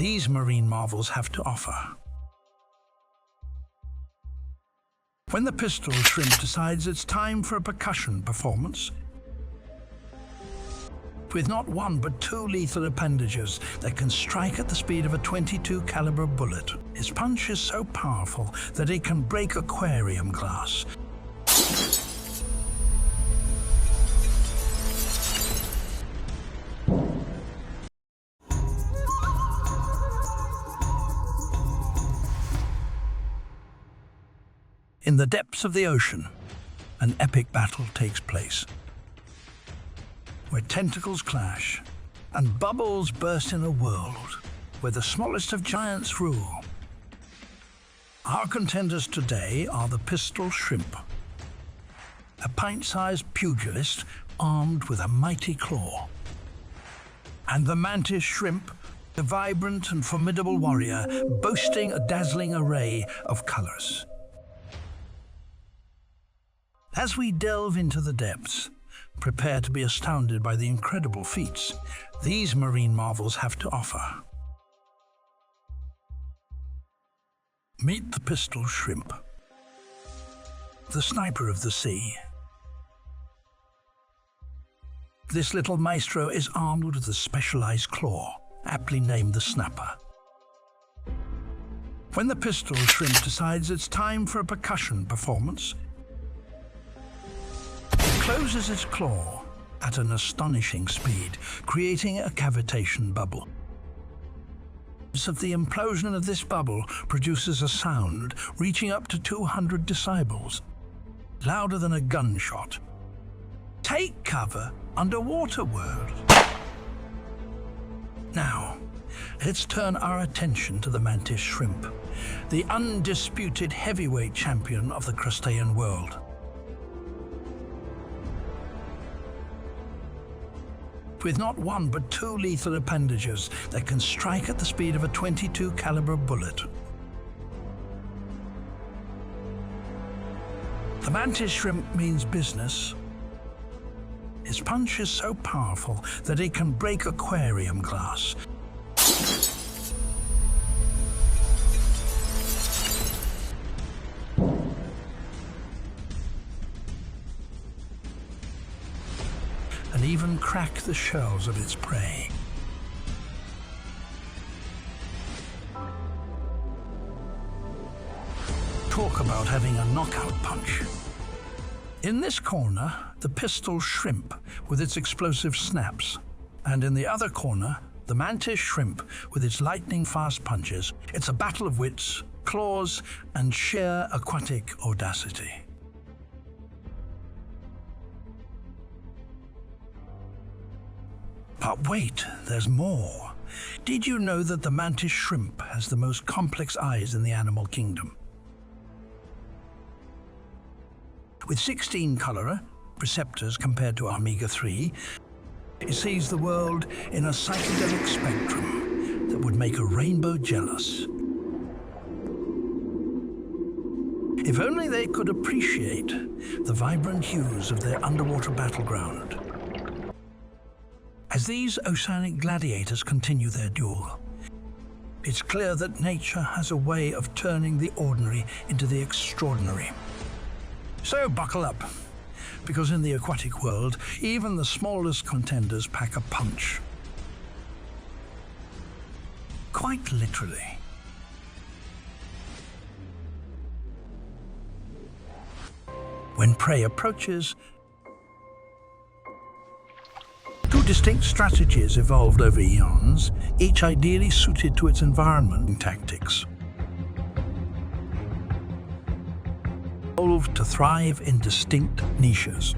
these marine marvels have to offer. When the pistol shrimp decides it's time for a percussion performance, with not one but two lethal appendages that can strike at the speed of a .22 caliber bullet. His punch is so powerful that it can break aquarium glass. In the depths of the ocean, an epic battle takes place, where tentacles clash and bubbles burst in a world where the smallest of giants rule. Our contenders today are the pistol shrimp, a pint-sized pugilist armed with a mighty claw, and the mantis shrimp, a vibrant and formidable warrior boasting a dazzling array of colors. As we delve into the depths, prepare to be astounded by the incredible feats these marine marvels have to offer. Meet the pistol shrimp, the sniper of the sea. This little maestro is armed with a specialized claw, aptly named the snapper. When the pistol shrimp decides it's time for a percussion performance, it closes its claw at an astonishing speed, creating a cavitation bubble. The implosion of this bubble produces a sound reaching up to 200 decibels, louder than a gunshot. Take cover, underwater world. Now, let's turn our attention to the mantis shrimp, the undisputed heavyweight champion of the crustacean world. With not one but two lethal appendages that can strike at the speed of a .22 caliber bullet. The mantis shrimp means business. His punch is so powerful that it can break aquarium glass. And even crack the shells of its prey. Talk about having a knockout punch. In this corner, the pistol shrimp with its explosive snaps, and in the other corner, the mantis shrimp with its lightning-fast punches. It's a battle of wits, claws, and sheer aquatic audacity. But wait, there's more. Did you know that the mantis shrimp has the most complex eyes in the animal kingdom? With 16 color receptors compared to omega-3, it sees the world in a psychedelic spectrum that would make a rainbow jealous. If only they could appreciate the vibrant hues of their underwater battleground. As these oceanic gladiators continue their duel, it's clear that nature has a way of turning the ordinary into the extraordinary. So buckle up, because in the aquatic world, even the smallest contenders pack a punch. Quite literally. When prey approaches, two distinct strategies evolved over eons, each ideally suited to its environment and tactics. Evolved to thrive in distinct niches.